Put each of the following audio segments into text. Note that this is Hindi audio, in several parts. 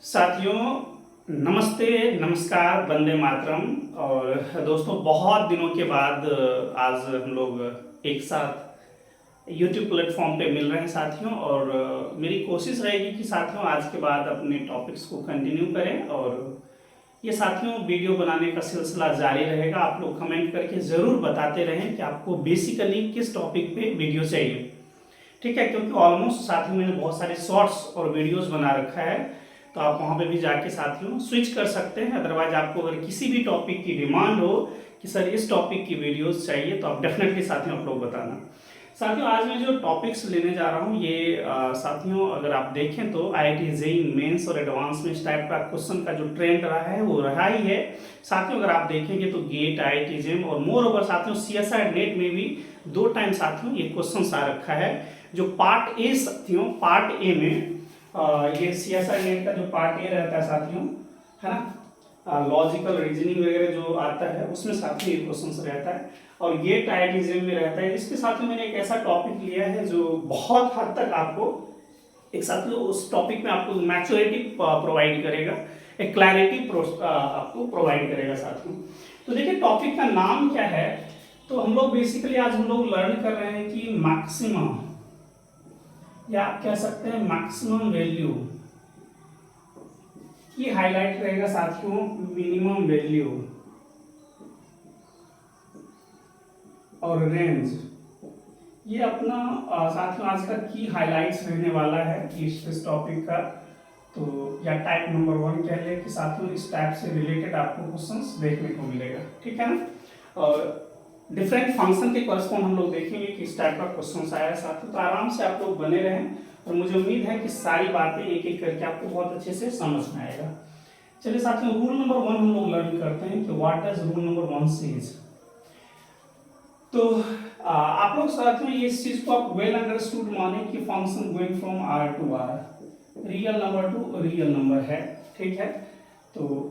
साथियों, नमस्ते, नमस्कार, वंदे मातरम। और दोस्तों, बहुत दिनों के बाद आज हम लोग एक साथ यूट्यूब प्लेटफॉर्म पे मिल रहे हैं साथियों। और मेरी कोशिश रहेगी कि साथियों आज के बाद अपने टॉपिक्स को कंटिन्यू करें। और ये साथियों वीडियो बनाने का सिलसिला जारी रहेगा। आप लोग कमेंट करके ज़रूर बताते रहें कि आपको बेसिकली किस टॉपिक पे वीडियो चाहिए, ठीक है। क्योंकि ऑलमोस्ट साथियों मैंने बहुत सारे शॉर्ट्स और वीडियोस बना रखा है, तो आप वहाँ पे भी जाके साथियों स्विच कर सकते हैं। अदरवाइज आपको अगर किसी भी टॉपिक की डिमांड हो कि सर इस टॉपिक की वीडियोस चाहिए, तो आप डेफिनेटली साथियों आप लोग बताना। साथियों आज मैं जो टॉपिक्स लेने जा रहा हूँ ये साथियों अगर आप देखें तो IIT जेईई मेंस और एडवांस में इस टाइप का क्वेश्चन का जो ट्रेंड रहा है वो रहा ही है साथियों। अगर आप देखेंगे तो गेट, IIT जेईई और मोर ओवर साथियों CSIR नेट में भी 2 टाइम साथियों ये क्वेश्चन आ रखा है। जो पार्ट ए साथियों, पार्ट ए में ये CSIR नेट का जो पार्ट ए रहता है साथियों, है ना, लॉजिकल रीजनिंग वगैरह जो आता है उसमें साथियों ये क्वेश्चन रहता है। और गेट, IIT जेईई में रहता है। इसके साथ में मैंने एक ऐसा टॉपिक लिया है जो बहुत हद तक आपको एक साथियों उस टॉपिक में आपको मैच्योरिटी प्रोवाइड करेगा, एक क्लैरिटी आपको प्रोवाइड करेगा साथियों। तो देखिए टॉपिक का नाम क्या है। तो हम लोग बेसिकली आज हम लोग लर्न कर रहे हैं कि मैक्सिमम, या आप कह सकते हैं मैक्सिमम वैल्यू की हाईलाइट रहेगा साथियों मिनिमम वैल्यू और रेंज। ये अपना साथियों आज का की हाईलाइट्स रहने वाला है इस टॉपिक का। तो या टाइप नंबर 1 कह ले कि साथियों इस टाइप से रिलेटेड आपको क्वेश्चंस देखने को मिलेगा, ठीक है ना। और डिफरेंट फंक्शन के करस्पॉन्ड हम लोग देखेंगे कि इस टाइप का क्वेश्चन आया है साथियों। तो आराम से आप लोग बने रहें और मुझे उम्मीद है कि सारी बातें एक एक करके आपको बहुत अच्छे से समझ में आएगा। चलिए साथियों रूल नंबर 1 हम लोग लर्न करते हैं कि what does rule number 1 says. तो आप लोग साथियों ये इस चीज को आप वेल अंडरस्टूड माने कि function going from R to R, real number to real number है, ठीक है। तो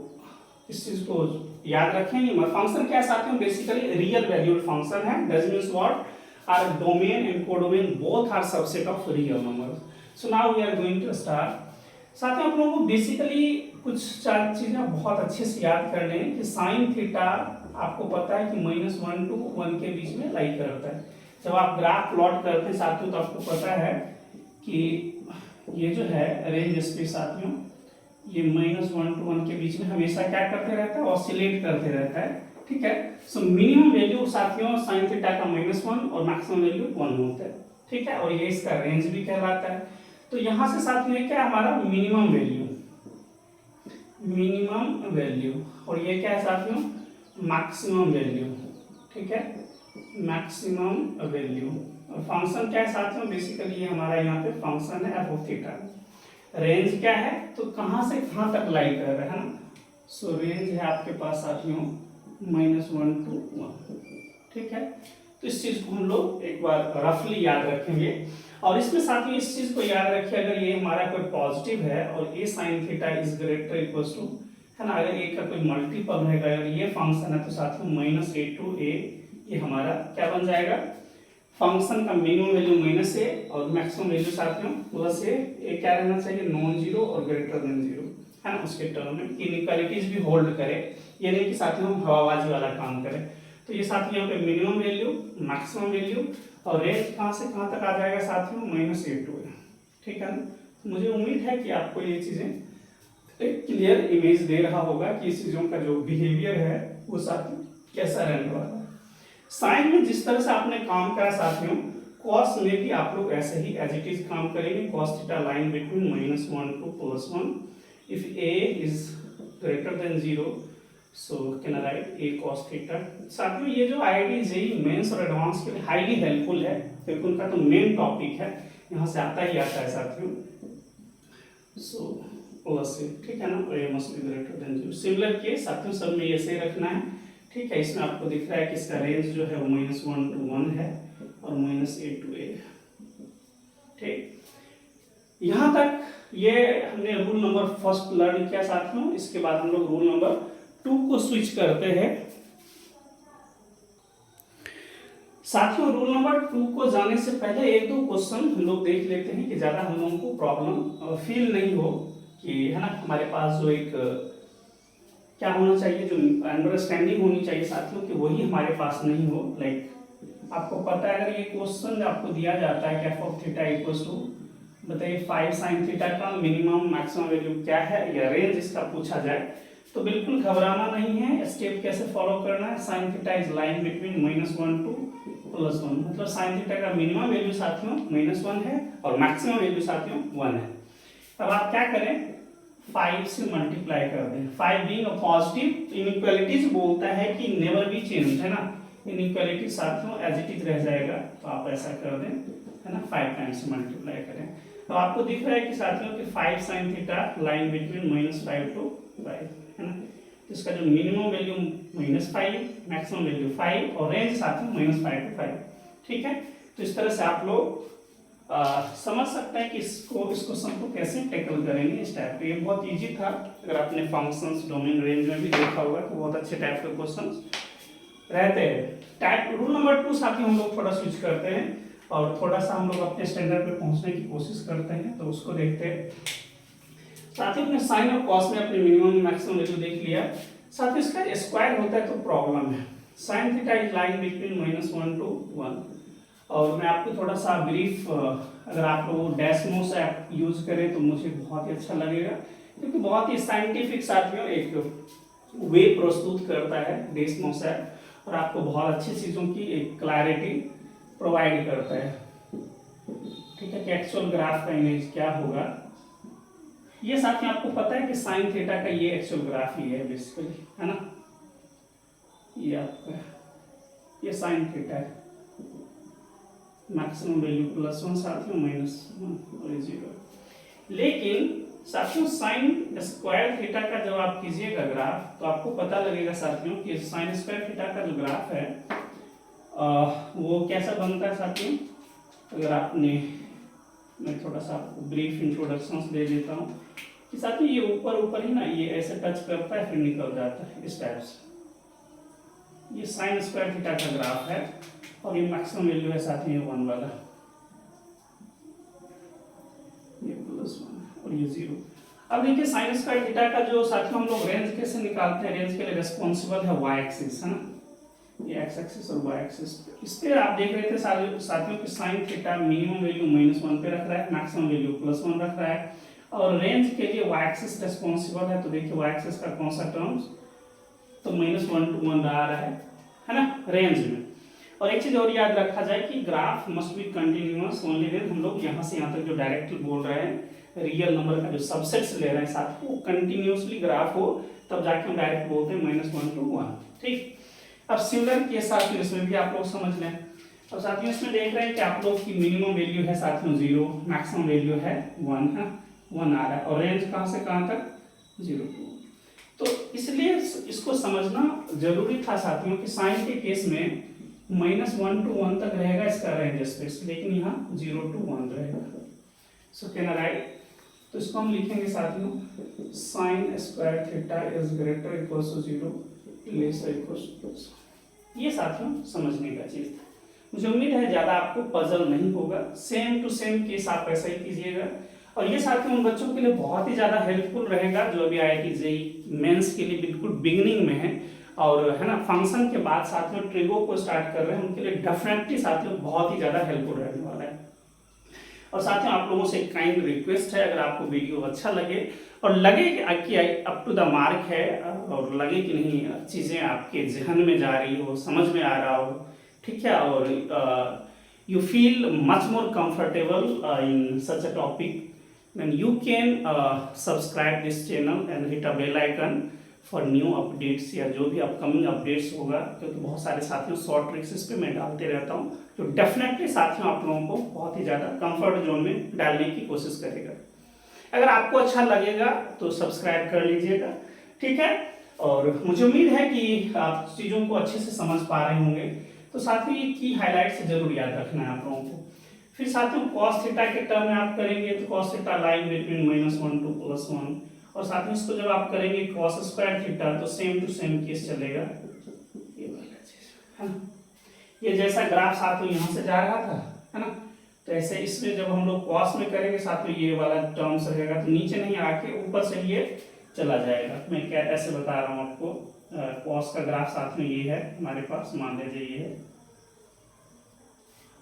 इस चीज को याद रखेंगे। फंक्शन क्या है साथियों, बेसिकली रियल वैल्यूड फंक्शन है। Does means what, R domain and codomain both are subset of real numbers. So now we are going to start. साथियों आप लोगों को बेसिकली कुछ 4 चीजें बहुत अच्छे से याद कर लें कि साइन थीटा आपको पता है कि -1 to 1 के बीच में लाई करता है। जब आप ग्राफ प्लॉट करते हैं साथियों तो आपको पता है कि ये जो है रेंज स्पेस साथियों, ये -1 to 1 के बीच में हमेशा क्या करते रहता है, ऑसिलेट करते रहता है, ठीक है। सो मिनिमम वैल्यू साथियों साइन थीटा का -1 और मैक्सिमम वैल्यू 1 होता है, ठीक है। और ये इसका रेंज भी कहलाता है। तो यहां से साथियों क्या है हमारा मिनिमम वैल्यू, मिनिमम वैल्यू, और ये क्या है साथियों मैक्सिमम वैल्यू, ठीक है, मैक्सिमम वैल्यू। और फंक्शन क्या है साथियों, बेसिकली ये हमारा यहाँ पे फंक्शन है f ऑफ थीटा। रेंज क्या है, तो कहां से कहां तक लाई कर रहा है ना। सो रेंज है आपके पास साथियों -1 to 1, ठीक है। तो इस चीज को हम लोग एक बार रफली याद रखेंगे। और इसमें साथियों इस चीज को याद रखिए, अगर ये हमारा कोई पॉजिटिव है और a sin theta is greater equal to, है ना, अगर a का कोई मल्टीपल रहेगा, अगर ये फंक्शन है तो साथियों -a to a ये हमारा क्या बन जाएगा, फंक्शन का मिनिमम वैल्यू -a और मैक्सिमम वैल्यू साथियों +a। ये क्या रहना चाहिए, नॉन जीरो और ग्रेटर देन जीरो, है ना, उसके टर्म में इनइक्वालिटीज भी होल्ड करे, ये नहीं कि साथियों हम हवाबाजी वाला काम करें। तो ये साथियों यहाँ पे मिनिमम वैल्यू, मैक्सिमम वैल्यू और रेंज कहाँ से कहाँ तक आ जाएगा साथियों -a to a, ठीक है ना। मुझे उम्मीद है कि आपको ये चीजें एक क्लियर इमेज दे रहा होगा कि इस चीजों का जो बिहेवियर है वो साथियों कैसा रहने वाला है। साइन में जिस तरह से आपने काम करा साथियों, कॉस में भी आप लोग ऐसे ही एज इट इज काम करेंगे। cos theta line between -1 to +1 if a is greater than 0 so can I write a cos theta. साथियों ये जो IIT जेईई मेंस और एडवांस के लिए हाईली हेल्पफुल है क्योंकि उनका तो मेन टॉपिक है, यहाँ से आता ही आता है साथियों। सो +a, ठीक है ना, और a must be greater than 0। Similar case साथियों सब में ऐसे रखना है, ठीक है। इसमें आपको दिख रहा है कि इसका रेंज जो है वो -1 to 1 है और -a to a, ठीक। यहां तक ये हमने रूल नंबर 1 लर्न किया साथियों। इसके बाद हम लोग रूल नंबर 2 को स्विच करते हैं साथियों। रूल नंबर 2 को जाने से पहले 1-2 क्वेश्चन हम लोग देख लेते हैं कि ज्यादा हम लोगों को प्रॉब्लम फील नहीं हो। कि है ना हमारे पास जो एक क्या होना चाहिए, जो अंडरस्टैंडिंग होनी चाहिए साथियों कि वही हमारे पास नहीं हो। लाइक आपको पता है अगर ये क्वेश्चन आपको दिया जाता है कि F of theta equals to बताइए 5 साइन थीटा का मिनिमम मैक्सिमम वैल्यू क्या है या रेंज इसका पूछा जाए, तो बिल्कुल घबराना नहीं है। स्टेप कैसे फॉलो करना है, sine theta is line between -1 to +1, मतलब साइन थीटा का मिनिमम वैल्यू साथियों -1 है और मैक्सिमम वैल्यू साथियों 1 है। अब आप क्या करें, 5 से मल्टीप्लाई कर दें। 5 बीइंग अ पॉजिटिव, इनइक्वालिटीज बोलता है कि नेवर बी चेंज, है ना, इनइक्वालिटी साथियों एज इट इज रह जाएगा, तो आप ऐसा कर दें, है ना, 5 टाइम्स से मल्टीप्लाई करें। तो आपको दिख रहा है कि साथियों कि 5 sine theta line between -5 to 5, है ना, तो इसका जो मिनिमम वैल्यू -5, मैक्सिमम वैल्यू 5 और रेंज साथियों -5 टू 5, ठीक है। तो इस तरह से आप लोग समझ सकते हैं कि इस क्वेश्चन को कैसे टैकल करेंगे इस टाइप पे। ये बहुत इजी था, अगर आपने फंक्शंस डोमेन रेंज में भी देखा होगा तो बहुत अच्छे टाइप के क्वेश्चंस रहते हैं। टाइप रूल नंबर 2 साथियों हम लोग थोड़ा स्विच करते हैं और थोड़ा सा हम लोग अपने स्टैंडर्ड पे पहुंचने की कोशिश करते हैं, तो उसको देखते हैं। साथियों अपने साइन और कॉस में अपने मिनिमम मैक्सिमम वैल्यू देख लिया। साथियों इसका स्क्वायर होता है तो प्रॉब्लम है। Sine theta is line between -1 to 1, और मैं आपको थोड़ा सा ब्रीफ, अगर आप लोग डेस्मोस ऐप यूज करें तो मुझे बहुत ही अच्छा लगेगा, क्योंकि बहुत ही साइंटिफिक साथियों एक वे प्रस्तुत करता है डेस्मोस ऐप, और आपको बहुत अच्छी चीज़ों की एक क्लैरिटी प्रोवाइड करता है, ठीक है, कि एक्चुअल ग्राफ का इमेज क्या होगा। ये साथियों आपको पता है कि साइन थीटा का ये एक्चुअल ग्राफ ही है बेसिकली, है ना, ये आपका ये साइन थीटा है, मैक्सिमम वैल्यू +1 साथियों -1 और 0। लेकिन साथियों साइन स्क्वायर थीटा का जब आप कीजिएगा ग्राफ, तो आपको पता लगेगा साथियों कि साइन स्क्वायर थीटा का जो ग्राफ है वो कैसा बनता है साथियों। अगर आपने, मैं थोड़ा सा आपको ब्रीफ इंट्रोडक्शंस दे देता हूँ कि साथियों ये ऊपर ही ना ये ऐसे टच करता है फिर निकल जाता है इस टाइप से। ये साइन स्क्वायर थीटा का ग्राफ है और ये मैक्सिमम वैल्यू है साथियों ये 1 वाला, ये +1 और ये 0। अब देखिए साइन स्क्वायर थीटा का जो साथियों हम लोग रेंज कैसे निकालते हैं, रेंज के लिए रिस्पॉन्सिबल है y एक्सिस, है ना, ये x एक्सिस और y एक्सिस। इस पे आप देख रहे थे साथियों कि साइन थीटा मिनिमम वैल्यू -1 पे रख रहा है, मैक्सिमम वैल्यू +1 रख रहा है, और रेंज के लिए y एक्सिस रिस्पॉन्सिबल है। तो देखिए y एक्सिस का कौन सा टर्म्स, तो -1 to 1 आ रहा है ना, रेंज में। और एक चीज और याद रखा जाए कि graph must be continuous only then, हम लोग यहाँ से यहाँ तक जो डायरेक्टली बोल रहे हैं रियल नंबर का जो सबसेट्स ले रहे हैं साथ वो कंटिन्यूअसली ग्राफ हो, तब जाके हम डायरेक्ट बोलते हैं -1 to 1, ठीक। अब सिमिलर के साथ इसमें भी आप लोग समझ लें। अब साथियों इसमें देख रहे हैं कि आप लोग की मिनिमम वैल्यू है साथियों 0, मैक्सिमम वैल्यू है 1, है 1 आ रहा है, और रेंज कहाँ से कहाँ तक 0 to 1। तो इसलिए इसको समझना जरूरी था साथियों कि साइन के केस में -1 to 1 तक रहेगा इसका रेंज स्पेस, लेकिन यहाँ 0 to 1 रहेगा। सो कैन आई राइट, तो इसको हम लिखेंगे साथियों sine square theta is greater equals to 0 less equals to. ये साथियों समझने का चीज था। मुझे उम्मीद है ज्यादा आपको पजल नहीं होगा, सेम टू सेम केस आप ऐसा ही कीजिएगा। और ये साथियों उन बच्चों के लिए बहुत ही ज्यादा हेल्पफुल रहेगा जो अभी IIT JEE मेंस के लिए बिल्कुल बिगिनिंग में है, और है ना फंक्शन के बाद साथियों ट्रिगो को स्टार्ट कर रहे हैं, उनके लिए डेफिनेटली साथियों बहुत ही ज्यादा हेल्पफुल रहने वाला है। और साथियों आप लोगों से एक काइंड रिक्वेस्ट है, अगर आपको वीडियो अच्छा लगे और लगे कि अप टू द मार्क है, और लगे कि नहीं चीज़ें आपके जहन में जा रही हो, समझ में आ रहा हो, ठीक है, और you feel much more comfortable in such a topic, then you can subscribe this channel and hit a bell icon for new updates, या जो भी अपकमिंग अपडेट्स होगा, क्योंकि बहुत सारे साथियों शॉर्ट ट्रिक्स इस पे मैं डालते रहता हूँ, तो डेफिनेटली साथियों आप लोगों को बहुत ही ज़्यादा कंफर्ट जोन में डालने की कोशिश करेगा। अगर आपको अच्छा लगेगा तो सब्सक्राइब कर लीजिएगा, ठीक है। और मुझे उम्मीद है कि आप चीज़ों को अच्छे से समझ पा रहे होंगे। तो साथियों ये की हाईलाइट्स जरूर याद रखना है आप लोगों को। फिर साथियों cos थीटा के टर्म में आप करेंगे तो cos theta line between -1 to +1, और साथियों इसको जब आप करेंगे cos स्क्वायर थीटा तो सेम टू सेम केस चलेगा, ये वाला चीज है ना। ये जैसा ग्राफ साथियों यहाँ से जा रहा था, है ना, तो ऐसे इसमें जब हम लोग कॉस में करेंगे साथ में ये वाला टर्म्स रहेगा तो नीचे नहीं आके ऊपर से ये चला जाएगा। मैं क्या ऐसे बता रहा हूँ आपको, कॉस का ग्राफ साथ में ये है हमारे पास, मान लीजिए ये है,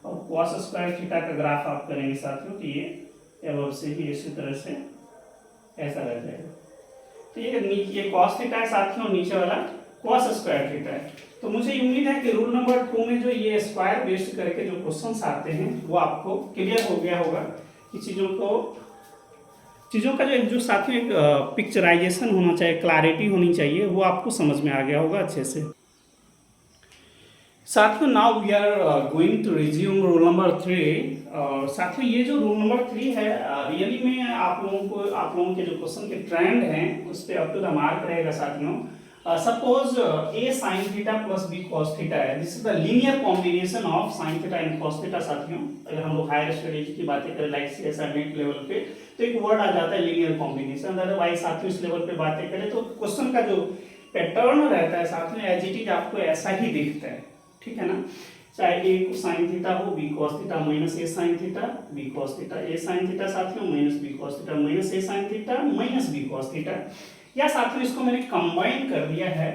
और कॉस स्क्वायर थीटा का ग्राफ आप करेंगे साथियों तो ये एबव से ही इसी तरह से ऐसा रह जाएगा। तो ये कॉस थीटा है साथियों, नीचे वाला कॉस स्क्वायर थीटा है। तो मुझे उम्मीद है कि रूल नंबर 2 में जो ये स्क्वायर बेस्ड करके जो क्वेश्चंस आते हैं वो आपको क्लियर हो गया होगा कि चीज़ों का जो साथियों एक पिक्चराइजेशन होना चाहिए, क्लैरिटी होनी चाहिए, वो आपको समझ में आ गया होगा अच्छे से। साथियों now we are going to resume rule number 3। और साथियों ये जो रूल नंबर 3 है रियली में आप लोगों के जो क्वेश्चन के ट्रेंड हैं उस पर अप टू द मार्क रहेगा साथियों। Suppose a sin theta plus b cos theta है, this is the linear combination of sin theta and cos theta. साथियों अगर हम लोग हायर स्टडीज की बातें करें लाइक सीएसआर नेट लेवल पे तो एक वर्ड आ जाता है लीनियर कॉम्बिनेशन। अदरवाइज साथियों इस लेवल पे बातें करें तो क्वेश्चन का जो पैटर्न रहता है साथियों एज इट इज आपको ऐसा ही दिखता है, ठीक है ना। चाहे a sin थीटा हो, b cos theta minus a sin theta, b cos theta, a sin theta साथियों minus b cos theta minus a sin theta minus b cos theta, या साथियों इसको मैंने कंबाइन कर दिया है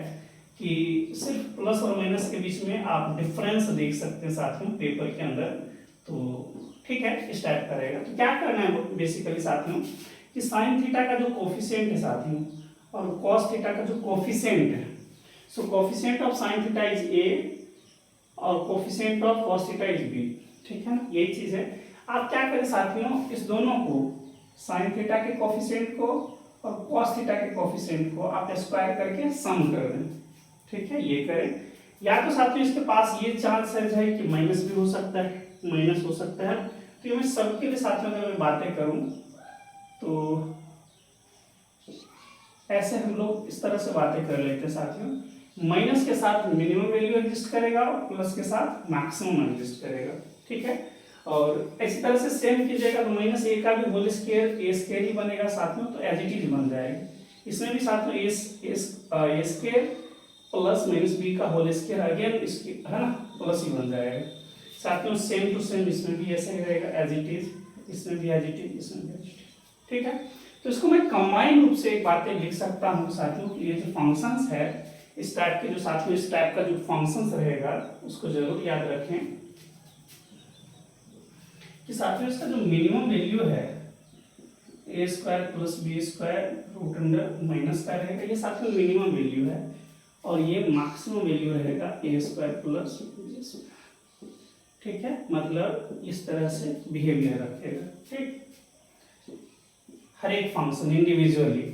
कि सिर्फ प्लस और माइनस के बीच में आप डिफरेंस देख सकते हैं साथियों पेपर के अंदर। तो ठीक है, इस टाइप का रहेगा। तो क्या करना है बेसिकली साथियों कि साइन थीटा का जो कोफिशिएंट है साथियों और कॉस थीटा का जो कोफिशिएंट है, so coefficient of sine theta is a और coefficient of cos theta is b, ठीक है ना, यही चीज है। आप क्या करें साथियों, इस दोनों को साइन थीटा के कोफिशिएंट को और cos थीटा के कोफिशिएंट को आप स्क्वायर करके सम कर दें, ठीक है, ये करें। या तो साथियों इसके पास ये चांस है कि माइनस भी हो सकता है, माइनस हो सकता है। तो ये मैं सबके लिए साथियों अगर मैं बातें करूं तो ऐसे हम लोग इस तरह से बातें कर लेते हैं साथियों। माइनस के साथ मिनिमम वैल्यू एग्जिस्ट करेगा और प्लस के साथ मैक्सिमम एग्जिस्ट करेगा, ठीक है। और इसी तरह से सेम कीजिएगा तो माइनस ए का भी होल स्क्वायर ए स्क्वायर ही बनेगा साथियों, तो एज इट इज बन जाएगा। इसमें भी साथियों A square plus minus B का होल स्क्वायर अगेन इसकी है ना प्लस ही बन जाएगा साथियों। सेम टू सेम इसमें भी ऐसा ही रहेगा एज इट इज, इसमें भी एज इट इज, इसमें भी एज इट इज, ठीक है। तो इसको मैं कंबाइन रूप से एक बातें लिख सकता हूँ साथियों कि ये जो फंक्शंस है इस टाइप के जो साथियों इस टाइप का जो फंक्शंस रहेगा उसको जरूर याद रखें कि साथियों इसका जो मिनिमम वैल्यू है A square plus B square root under minus का रहेगा, ये साथियों मिनिमम वैल्यू है। और ये मैक्सिमम वैल्यू रहेगा ए स्क्वायर प्लस बी स्क्वायर, ठीक है। मतलब इस तरह से बिहेवियर रखेगा, ठीक, हर एक function individually.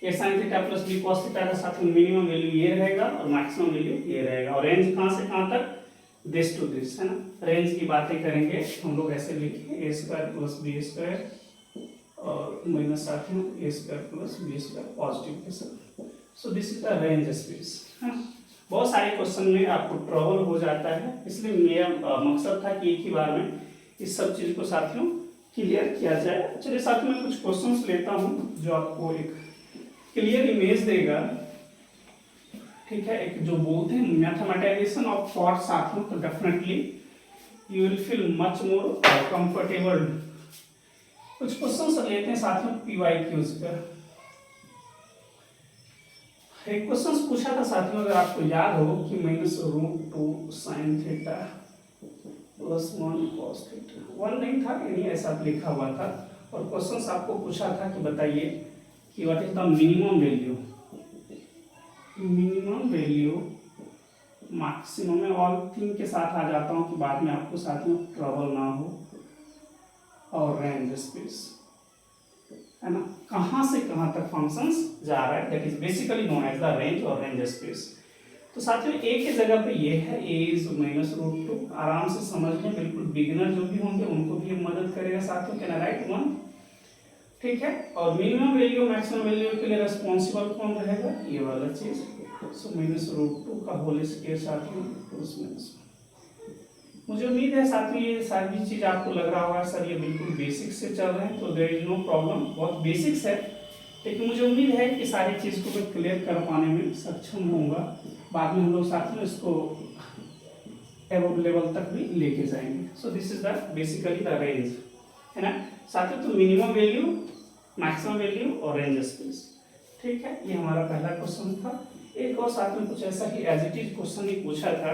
A sine theta plus B cos theta का साथियों मिनिमम वैल्यू ये रहेगा और मैक्सिमम वैल्यू ये रहेगा। और रेंज कहाँ से कहाँ तक, दिस टू दिस, है ना। रेंज की बातें करेंगे हम लोग ऐसे लिखेंगे A square plus B square और माइनस साथियों A square plus B square positive के साथ। So this is the range space, है ना। बहुत सारे क्वेश्चन में आपको ट्रबल हो जाता है, इसलिए मेरा मकसद था कि एक ही बार में इस सब चीज को साथियों क्लियर किया जाए। चलिए साथियों मैं कुछ क्वेश्चंस लेता हूँ जो आपको एक क्लियर इमेज देगा, ठीक है। एक जो बोलते हैं मैथमेटाइजेशन ऑफ थॉट साथियों, तो definitely you will feel much more comfortable. कुछ क्वेश्चंस लेते हैं साथियों पीवाईक्यूज का। एक क्वेश्चन पूछा था साथियों अगर आपको याद हो कि -√2 sin theta plus 1 cos theta, 1 नहीं था यानी ऐसा लिखा हुआ था। और क्वेश्चन आपको पूछा था कि बताइए कि what is the minimum value, maximum में ऑल थिंग के साथ आ जाता हूँ कि बाद में आपको साथियों ट्रबल ना हो। और रेंज स्पेस, है ना, कहाँ से कहाँ तक फंक्शंस जा रहा है, that is basically known as the range और रेंज स्पेस। तो साथियों ए के जगह पे ये है ए इज -√2, आराम से समझ लें, बिल्कुल बिगिनर जो भी होंगे उनको भी मदद करेगा साथियों। कैन आई राइट 1, ठीक है। और मिनिमम वैल्यू मैक्सिमम वैल्यू के लिए रिस्पॉन्सिबल कौन रहेगा, ये वाला चीज। सो -√2 का होल स्क्वायर साथियों प्लस माइनस। मुझे उम्मीद है साथियों ये सारी चीज आपको लग रहा होगा सर ये बिल्कुल बेसिक से चल रहे हैं, तो देयर इज नो प्रॉब्लम, बहुत बेसिक्स है। लेकिन मुझे उम्मीद है कि सारी चीज को मैं क्लियर कर पाने में सक्षम होऊंगा। बाद में हम लोग साथियों इसको एबव लेवल तक भी लेके जाएंगे। सो this is the basically the range, है ना साथियों। तो मिनिमम वैल्यू, मैक्सिमम वैल्यू और रेंज स्पेस, ठीक है। ये हमारा पहला क्वेश्चन था। एक और साथ में कुछ ऐसा ही एज इट इज क्वेश्चन ही पूछा था,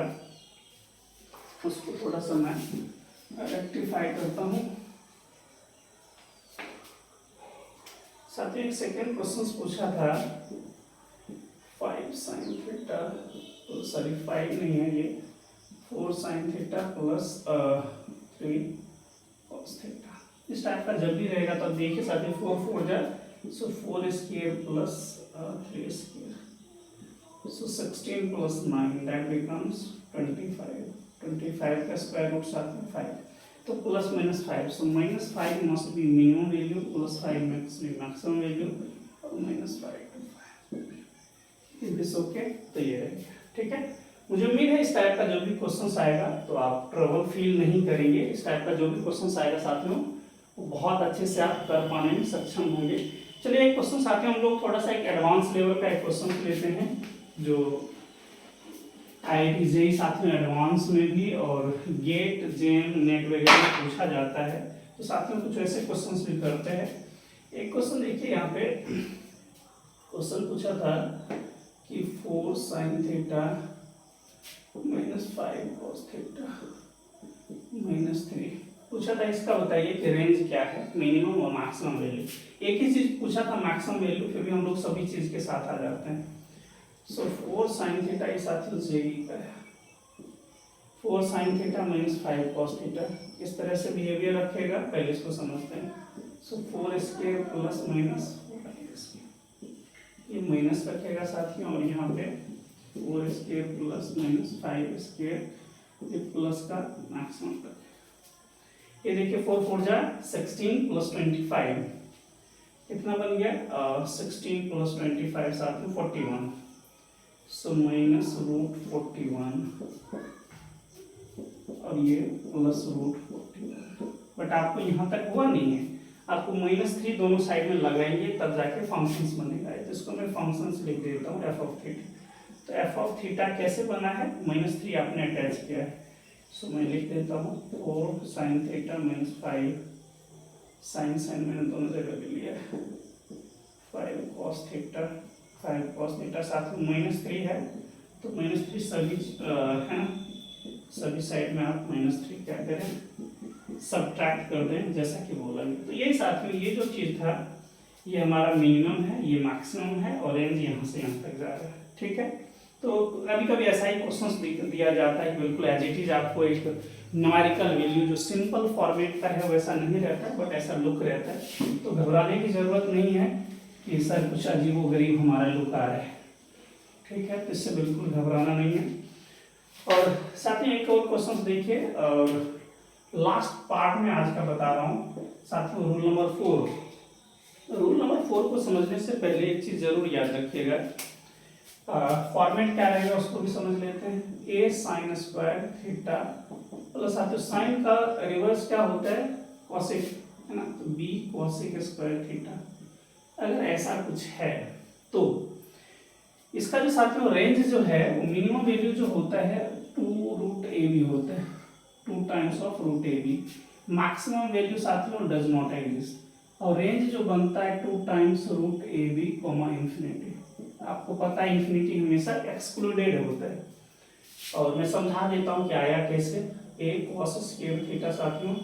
उसको थोड़ा सा मैं रेक्टिफाई करता हूँ। साथियों एक सेकेंड क्वेश्चन पूछा था 5 sin थीटा, सॉरी 5 नहीं है ये, 4 sin theta plus 3 cos theta. इस टाइप का जब भी रहेगा तो देखिए साथियों 4 4 जा, सो 4 square plus 3 square, so 16 plus 9 that becomes 25। 25 का स्क्वायर रूट साथ में 5, तो plus minus 5, so minus 5 must be minimum value, plus 5 maximum value, और माइनस 5 इज दिस ओके। तो ये रहेगा, ठीक है। मुझे उम्मीद है इस टाइप का जो भी क्वेश्चन आएगा तो आप ट्रबल फील नहीं करेंगे। इस टाइप का जो भी क्वेश्चन आएगा साथियों वो बहुत अच्छे से आप कर पाने में सक्षम होंगे। चलिए एक क्वेश्चन साथियों हम लोग थोड़ा सा एक एडवांस लेवल का एक क्वेश्चन लेते हैं, जो IIT JEE साथियों एडवांस में भी और गेट जेम नेट वगैरह में पूछा जाता है। तो साथियों कुछ ऐसे क्वेश्चंस भी करते हैं। एक क्वेश्चन देखिए यहाँ पे क्वेश्चन पूछा था कि 4 sin theta minus 5 cos theta minus 3 पूछा था। इसका बताइए कि रेंज क्या है, मिनिमम और मैक्सिमम वैल्यू। एक ही चीज पूछा था मैक्सिमम वैल्यू, फिर भी हम लोग सभी चीज के साथ आ जाते हैं। सो 4 sin थीटा ये साथियों JEE का है, 4 sin theta minus 5 cos theta. इस तरह से बिहेवियर रखेगा, पहले इसको समझते हैं। सो 4 स्क्वायर प्लस माइनस, ये माइनस रखेगा साथियों, और यहाँ पे 4 स्क्वायर प्लस माइनस 5 स्क्वायर, ये प्लस का मैक्सिमम रखेगा। ये देखिए 4 4 जा 16 प्लस 25 कितना बन गया, 16 प्लस 25 साथ में 41, सो माइनस रूट 41 और ये प्लस रूट 41। बट आपको यहाँ तक हुआ नहीं है, आपको -3 दोनों साइड में लगाएंगे तब जाके फंक्शंस बनेगा। तो इसको मैं फंक्शंस लिख देता हूँ f ऑफ थीटा। तो f ऑफ थीटा कैसे बना है, -3 आपने अटैच किया है, सो मैं लिख देता हूँ 4 sin थीटा माइनस 5 sin मैंने दोनों जगह ले लिया, 5 cos थीटा, 5 cos थीटा साथ में -3 है, तो -3 सभी है ना, सभी साइड में आप -3 क्या करें, सब्ट्रैक्ट कर दें जैसा कि बोला गया। तो यही साथ में ये जो चीज़ था ये हमारा मिनिमम है, ये मैक्सिमम है, और रेंज यहाँ से यहाँ तक जा रहा है, ठीक है। तो कभी कभी ऐसा ही क्वेश्चन दिया जाता है, बिल्कुल एज इट इज आपको एक न्यूमेरिकल वैल्यू जो सिंपल फॉर्मेट का है वैसा नहीं रहता, बट ऐसा लुक रहता है। तो घबराने की जरूरत नहीं है कि सर कुछ अजीबोगरीब हमारा लुक आ रहा है, ठीक है। तो इससे बिल्कुल घबराना नहीं है। और साथ ही एक और क्वेश्चन देखिए, और लास्ट पार्ट में आज का बता रहा हूँ साथियों, रूल नंबर 4। रूल नंबर 4 को समझने से पहले एक चीज जरूर याद रखिएगा, फॉर्मेट क्या रहेगा उसको भी समझ लेते हैं। a sin square theta plus साथियों साइन का रिवर्स क्या होता है, कॉसेक, है ना, तो b कॉसेक स्क्वायर थीटा। अगर ऐसा कुछ है तो इसका जो साथियों रेंज जो है वो मिनिमम वैल्यू जो होता है 2√ab होता है, 2 times of √ab। Maximum value साथियों डज नॉट एग्जिस्ट, और रेंज जो बनता है 2 टाइम्स √ab, इंफिनिटी। आपको पता है इंफिनिटी हमेशा एक्सक्लूडेड होता है, और मैं समझा देता हूँ कि आया कैसे। a cos स्क्वायर थीटा साथियों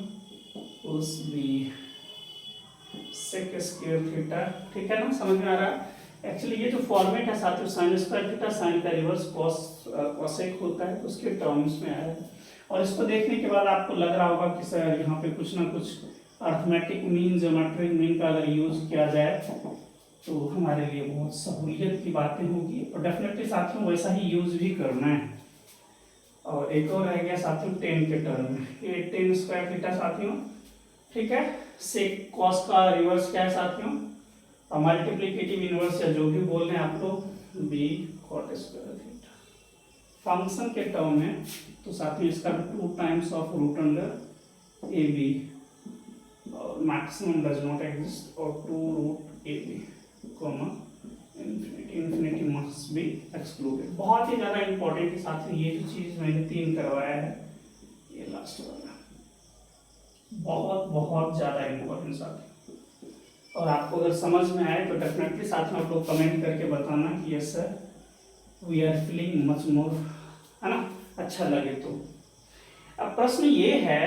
plus b sec square theta, ठीक है ना, समझ में आ रहा है। एक्चुअली ये जो फॉर्मेट है साथियों साइन स्क्वायर थीटा, साइन का रिवर्स कॉसेक होता है, उसके टर्म्स में आया है। और इसको देखने के बाद आपको लग रहा होगा कि सर यहाँ पे कुछ ना कुछ अर्थमेटिक मीन, ज्योमेट्रिक मीन का अगर यूज किया जाए तो हमारे लिए बहुत सहूलियत की बातें होगी, और डेफिनेटली साथियों वैसा ही यूज भी करना है। और एक और रह गया साथियों 10 के टर्म में, ये 10 स्क्वायर थीटा साथियों, ठीक है। सेक कॉस का रिवर्स क्या है साथियों, मल्टीप्लिकेटिव इनवर्स या जो भी बोल रहे हैं आप लोग, b cot square theta. Function के टर्म में तो साथियों इसका 2 times of root under ab, और मैक्सिमम डज नॉट एग्जिस्ट, और 2√ab, infinity must be excluded. बहुत ही ज़्यादा इंपॉर्टेंट है साथियों, ये जो चीज़ मैंने 3 करवाया है, ये लास्ट वाला बहुत बहुत ज़्यादा इंपॉर्टेंट साथियों। और आपको अगर समझ में आए तो डेफिनेटली साथियों आप लोग कमेंट करके बताना कि yes sir we are feeling much more, है ना, अच्छा लगे तो। अब प्रश्न ये है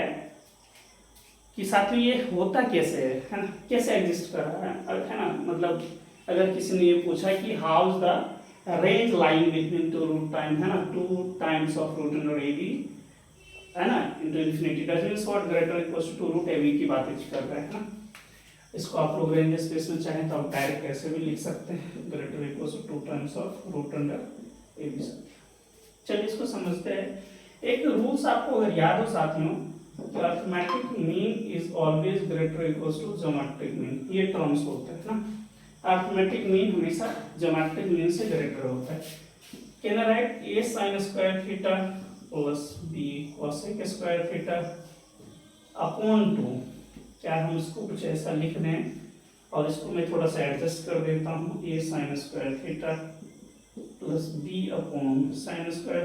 कि साथियों ये होता कैसे है ना, कैसे एग्जिस्ट कर रहा है ना, मतलब अगर किसी ने ये पूछा कि how is the range lying between two root time, है ना, 2 times of root under A B, है ना, into infinity does means what greater equals to root A B की बात कर रहे हैं ना। इसको आप लोग रेंज स्पेस में चाहें तो आप डायरेक्ट ऐसे भी लिख सकते हैं, greater equals to 2 times of root under A B. चलिए इसको समझते हैं। एक रूल्स आपको अगर याद हो साथियों, तो arithmetic mean is always greater equals to geometric mean, ये टर्म्स होते हैं ना। अरिथमेटिक मीन हमेशा ज्योमेट्रिक मीन से ग्रेटर होता है। Can I write a sin square theta plus b cosec square theta upon 2, क्या हम इसको कुछ ऐसा लिख दें, और इसको मैं थोड़ा सा एडजस्ट कर देता हूँ, a sin square theta plus b upon sin square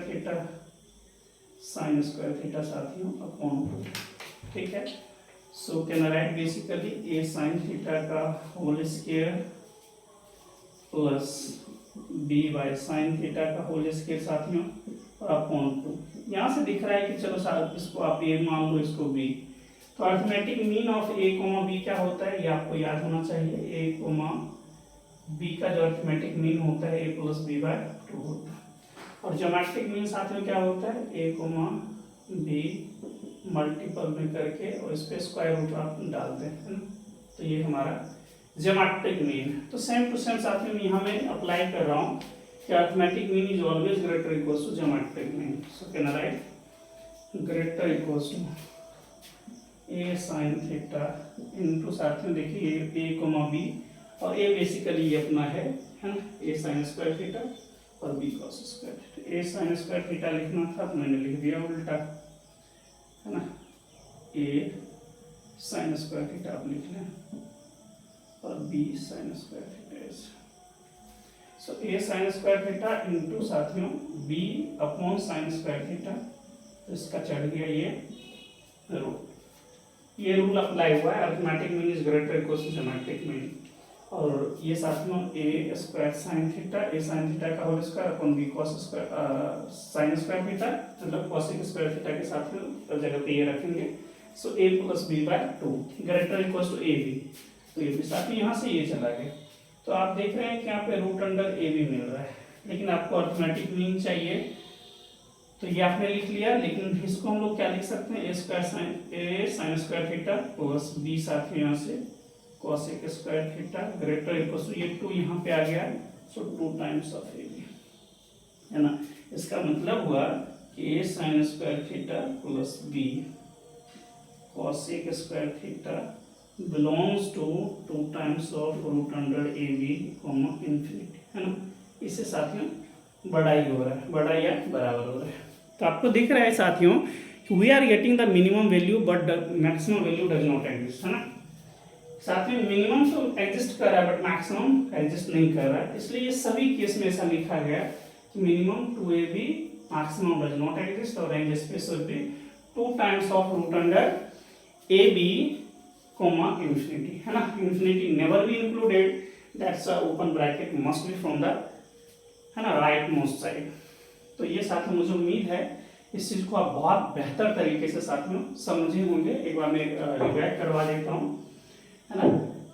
theta साथियों अपॉन 2, ठीक है। So can I write basically a sin theta का whole square plus b by sine theta का होल स्क्वायर साथियों और अपॉन 2। यहाँ से दिख रहा है कि चलो साथ इसको आप a मान लो, इसको b, तो arithmetic mean of a, b क्या होता है ये आपको याद होना चाहिए। a, b का जो अरिथमेटिक मीन होता है a प्लस b बाय 2 होता है। और ज्योमेट्रिक मीन साथियों क्या होता है a, b मल्टीपल में करके और इस पे स्क्वायर रूट आप डालते हैं, तो ये हमारा ज्योमेट्रिक मीन। तो सेम टू सेम साथियों यहाँ मैं अप्लाई कर रहा हूँ कि arithmetic mean is always greater equals to geometric mean. So can I write greater equals to a sin theta into साथियों देखिए a, b, और a बेसिकली ये अपना है ना, a sin स्क्वायर थीटा और b cos square theta. a sin square theta लिखना था तो मैंने लिख दिया उल्टा, है ना, a sin स्क्वायर थीटा आप लिख लें और b sin स्क्वायर थीटा ऐसे। सो a sin square theta into साथियों b upon sin square theta, तो इसका चढ़ गया ये रूट। ये रूल अप्लाई हुआ है, arithmetic mean is greater equals to geometric mean. और ये साथियों a square sin theta, a sin theta का whole square upon b cos square sin square theta, मतलब cosec स्क्वायर थीटा के साथ में जगह पे ये रखेंगे। So a plus b by 2 greater equals to a b, तो ये भी साथ में यहाँ से ये चला गया। तो आप देख रहे हैं कि यहाँ पे रूट अंडर a b मिल रहा है, लेकिन आपको अरिथमेटिक मीन चाहिए तो ये आपने लिख लिया, लेकिन इसको हम लोग क्या लिख सकते हैं, a sin square theta plus b साथ में यहाँ से cosec square theta greater equals to ये 2 यहाँ पे आ गया, so 2 times of a b, है ना। इसका मतलब हुआ कि a sin square theta plus b cosec square theta belongs to 2 times of root under a b infinity, है ना। इससे साथियों बड़ा ही हो रहा है, बड़ा या बराबर हो रहा है। तो आपको दिख रहा है साथियों कि we are getting the minimum value but the maximum value does not exist, है ना। साथियों मिनिमम तो एग्जिस्ट कर रहा है बट मैक्सिमम एग्जिस्ट नहीं कर रहा है, इसलिए ये सभी केस में ऐसा लिखा गया कि minimum 2ab maximum does not exist और range space will be 2 times of root under ab infinity, है ना। infinity never be included, that's a open bracket must be from the, है ना, राइट मोस्ट साइड। तो ये साथियों मुझे उम्मीद है इस चीज को आप बहुत बेहतर तरीके से साथियों समझे होंगे। एक बार मैं रिवाइज करवा देता हूँ, है ना,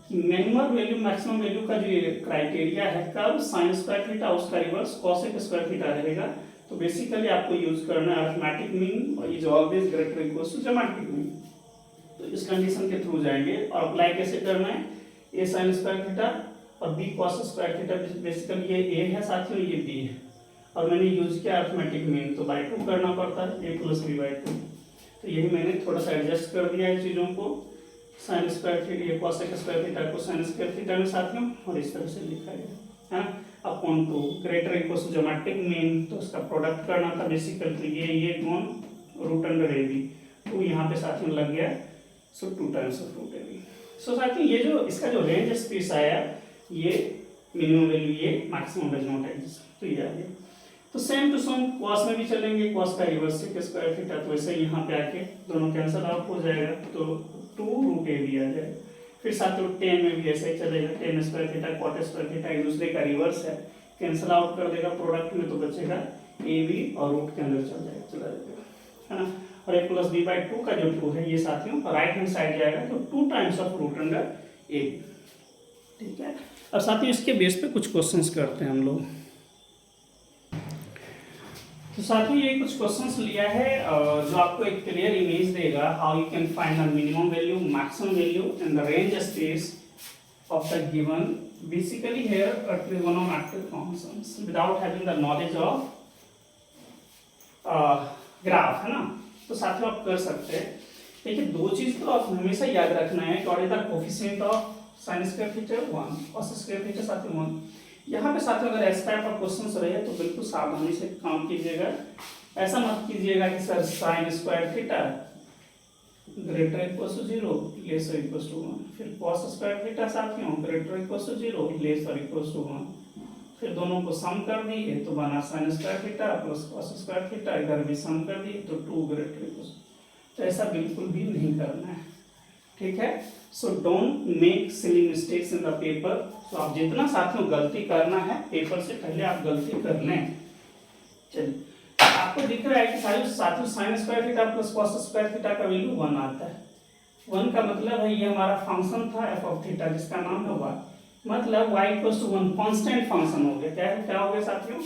कि मिनिमम वैल्यू मैक्सिमम वैल्यू का जो ये क्राइटेरिया है कब sin स्क्वायर थीटा उसका रिवर्स cosec स्क्वायर थीटा रहेगा। तो बेसिकली आपको यूज करना है arithmetic mean is always greater equals to geometric mean. तो इस कंडीशन के थ्रू जाएंगे और अप्लाई कैसे करना है, a sin स्क्वायर थीटा और b cos square theta, basically ये a है साथियों, ये b है, और मैंने यूज किया अरिथमेटिक मीन तो बाय 2 करना पड़ता है, a प्लस b बाय 2। तो यही मैंने थोड़ा सा एडजस्ट कर दिया है चीज़ों को, sin स्क्वायर थीटा ये cosec स्क्वायर थीटा को sin स्क्वायर थीटा में साथियों और इस तरह से लिखा गया, है ना, upon 2 greater equals to geometric mean. तो इसका प्रोडक्ट करना था बेसिकली ये कौन रूट अंडर a b, 2 यहाँ पे साथियों लग गया, so 2 times of root a b। So साथियों ये जो इसका जो रेंज स्पेस आया ये मिनिमम वैल्यू ये, मैक्सिमम डज नॉट एग्जिस्ट, तो ये आ गया। तो सेम टू सेम कॉस में भी चलेंगे, कॉस का रिवर्स सेक स्क्वायर थीटा, तो वैसे ही यहाँ पे आके दोनों कैंसिल आउट हो जाएगा, तो 2√ab आ जाएगा। फिर साथ में टेन में भी ऐसे ही चलेगा, tan square theta cot square theta एक दूसरे का रिवर्स है, कैंसिल आउट कर देगा प्रोडक्ट में, तो बचेगा ए बी और रूट के अंदर चला जाएगा, है ना। और एक प्लस बी बाई 2 का जो 2 है ये साथियों राइट हैंड साइड जाएगा, तो 2 टाइम्स ऑफ रूट अंडर ए, ठीक है। अब साथियों इसके बेस पे कुछ क्वेश्चंस करते हैं हम लोग। तो साथियों ये कुछ क्वेश्चंस लिया है जो आपको एक क्लियर इमेज देगा how you can find the minimum value, maximum value in the range space of the given, basically here a trigonometric functions without having the knowledge of graph, है ना। तो साथियों आप कर सकते हैं। देखिए दो चीज तो आप हमेशा याद रखना है, what is the coefficient of sin square theta 1 cos square theta साथियों 1। यहाँ पे साथियों अगर इस टाइप का क्वेश्चंस रहे तो बिल्कुल सावधानी से काम कीजिएगा, ऐसा मत कीजिएगा कि sir sin square theta greater equal to 0 less और इक्वल टू 1, फिर cos स्क्वायर थीटा साथियों ग्रेटर इक्वल टू 0 लेस और इक्वल टू 1, फिर दोनों को सम कर दिए तो बना sin square theta plus cos square theta, इधर भी सम कर दिए तो 2 ग्रेटर इक्वल, तो ऐसा बिल्कुल भी नहीं करना है, ठीक है। So don't make silly mistakes in the paper. तो आप जितना साथियों गलती करना है पेपर से पहले आप गलती कर लें। चलिए आपको दिख रहा है कि साथियों sin square theta plus cos square theta का वैल्यू 1 आता है। 1 का मतलब है ये हमारा फंक्शन था f ऑफ थीटा जिसका नाम है y, मतलब y equals to 1 constant function हो गया। क्या हो गया साथियों,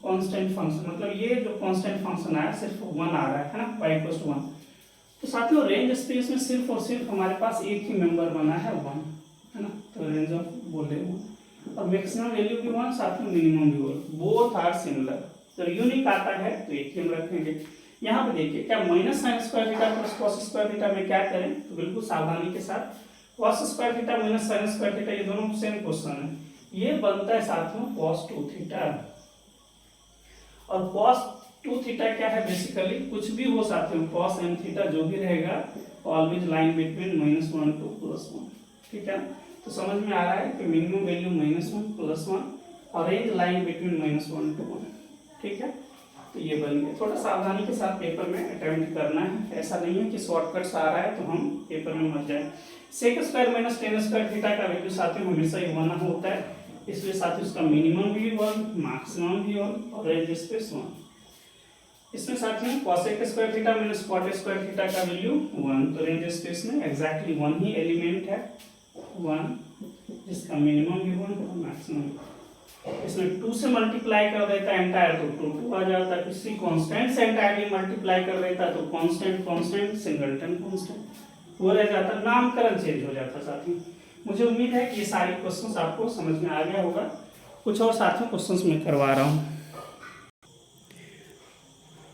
कांस्टेंट फंक्शन, मतलब ये जो कांस्टेंट फंक्शन आया सिर्फ 1 आ रहा है ना, y इक्वल्स टू 1। तो साथियों रेंज स्पेस में सिर्फ और सिर्फ हमारे पास एक ही मेंबर बना है 1, है ना, तो रेंज ऑफ बोले 1 और मैक्सिमम वैल्यू भी 1, साथियों मिनिमम भी 1, बोथ आर सिमिलर। तो यूनिक आता है तो एक ही हम रखेंगे। यहाँ पे देखिए क्या minus sin square theta plus cos square theta में क्या करें, तो बिल्कुल सावधानी के साथ cos square theta minus sin square theta ये दोनों सेम क्वेश्चन है, ये बनता है साथियों cos 2 थीटा। और cos 2 थीटा क्या है, बेसिकली कुछ भी हो साथियों, cos m थीटा जो भी रहेगा ऑलवेज लाइन बिटवीन -1 to +1, ठीक है। तो समझ में आ रहा है कि मिनिमम वैल्यू -1 +1 और रेंज लाइन बिटवीन -1 to 1, ठीक है। तो ये बन गया, थोड़ा सावधानी के साथ पेपर में अटेम्प्ट करना है, ऐसा नहीं है कि शॉर्टकट्स आ रहा है तो हम पेपर में मत जाए। Sec square minus tan square theta का वैल्यू साथियों हमेशा ही 1 होता है, इसलिए साथियों इसका मिनिमम भी 1 मैक्सिमम भी 1 और रेंज स्पेस 1। इसमें साथियों cosec square theta minus cot square theta का वैल्यू 1, तो रेंज स्पेस में एग्जैक्टली 1 ही एलिमेंट है 1, जिसका मिनिमम भी 1 और मैक्सिमम। इसमें 2 से मल्टीप्लाई कर देता है एंटायर तो 2 आ जाता है, किसी कांस्टेंट से एंटायरली मल्टीप्लाई कर देता है तो कांस्टेंट सिंगलटन कांस्टेंट वो रह जाता, नामकरण चेंज हो जाता साथियों। मुझे उम्मीद है कि ये सारे क्वेश्चंस आपको समझ में आ गया होगा। कुछ और साथियों क्वेश्चंस मैं करवा रहा हूँ।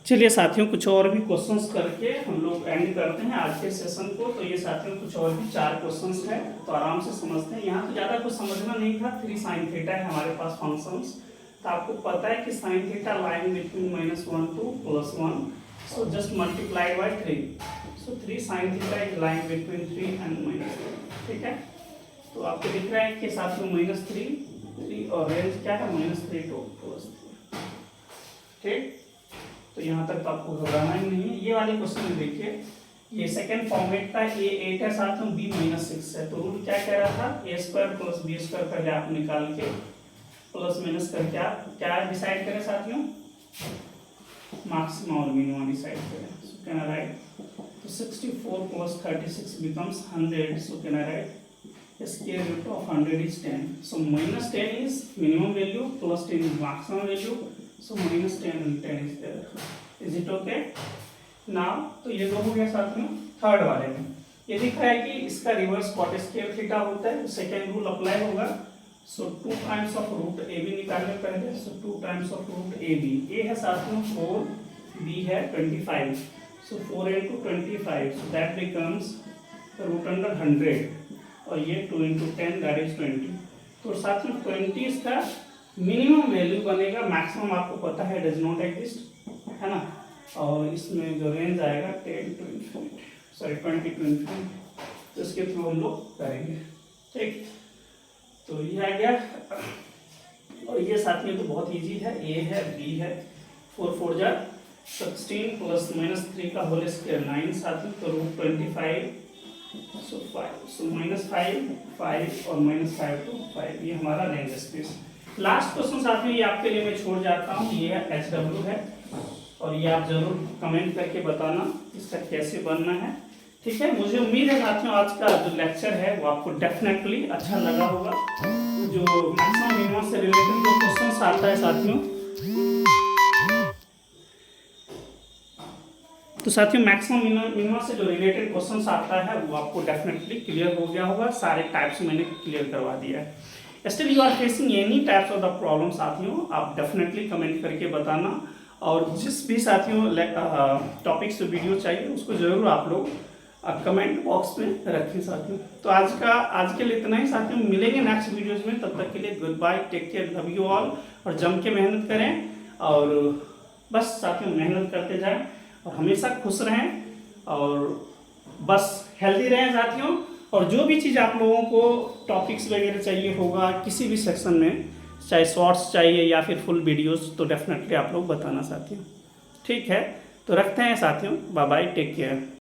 चलिए साथियों कुछ और भी क्वेश्चंस करके हम लोग एंड करते हैं आज के सेशन को। तो ये साथियों कुछ और भी 4 क्वेश्चंस हैं, तो आराम से समझते हैं। यहाँ तो ज़्यादा कुछ समझना नहीं था, 3 sin थीटा है हमारे पास फंक्शंस, तो आपको पता है कि sin theta line between -1 to +1, so just multiply by 3, so 3 sin theta is line between 3 and -1, ठीक है। तो आपको दिख रहा है कि साथियों -3 और रेंज क्या है -3 to +3, ठीक। तो यहाँ तक तो आपको घबराना ही नहीं है। ये वाले क्वेश्चन में देखिए ये सेकंड फॉर्मेट का a 8 है साथियों, b -6 है, तो रूल क्या कह रहा था a square plus b square पहले आप निकाल के प्लस माइनस करके आप क्या डिसाइड करें साथियों, मैक्सिमम और मिनिमम डिसाइड करें। सो कैन आई राइट, तो 64 प्लस 36 becomes 100, so can I write square root of 100 is 10, so -10 is minimum value plus 10 is maximum value, so -10 and 10 is there, is it okay now। तो ये दो हो गया साथियों। थर्ड वाले में ये दिख रहा है कि इसका रिवर्स cot स्क्वायर थीटा होता है, तो सेकेंड रूल अप्लाई होगा। So 2 times of root A B निकालने पहले, so 2 times of root A B, A है साथियों 4, बी है 25, so 4 into 25, so that becomes root under 100 और ये 2 into 10 that is 20। तो साथियों 20 इसका मिनिमम वैल्यू बनेगा, मैक्सिमम आपको पता है डज नॉट एग्जिस्ट, है ना। और इसमें जो रेंज आएगा 10 to infinity, sorry 20 to infinity, तो इसके थ्रू हम लोग करेंगे, ठीक। तो ये आ गया और ये साथियों तो बहुत इजी है, ए है, बी है, 4 4 जा 16 प्लस माइनस 3 का होल स्क्वायर 9 साथियों, तो रूट 25 सो 5 सो माइनस 5 5 और माइनस 5 to 5, ये हमारा रेंज स्पेस। लास्ट क्वेश्चन साथियों ये आपके लिए मैं छोड़ जाता हूँ, ये है HW है, और ये आप जरूर कमेंट करके बताना इसका कैसे बनना है, ठीक है। मुझे उम्मीद है साथियों आज का जो लेक्चर है वो आपको डेफिनेटली अच्छा लगा होगा। जो मैक्सिमम मिनिमम से रिलेटेड जो क्वेश्चन आता है साथियों, तो साथियों मैक्सिमम मिनिमम से जो रिलेटेड क्वेश्चन आता है वो आपको डेफिनेटली क्लियर हो गया होगा। सारे टाइप्स मैंने क्लियर करवा दिया है। Still you are facing any types of the problem साथियों, आप डेफिनेटली कमेंट करके बताना, और जिस भी साथियों टॉपिक्स वीडियो चाहिए उसको जरूर आप लोग कमेंट बॉक्स में रखें साथियों। तो आज के लिए इतना ही साथियों, मिलेंगे नेक्स्ट वीडियोस में, तब तक के लिए good bye, take care, love you all, और जम के मेहनत करें, और बस साथियों मेहनत करते जाएं और हमेशा खुश रहें, और बस हेल्दी रहें साथियों। और जो भी चीज़ आप लोगों को टॉपिक्स वगैरह चाहिए होगा किसी भी सेक्शन में, चाहे शॉर्ट्स चाहिए या फिर फुल वीडियोस, तो डेफिनेटली आप लोग बताना साथियों, ठीक है। तो रखते हैं साथियों, बाय बाय, टेक केयर।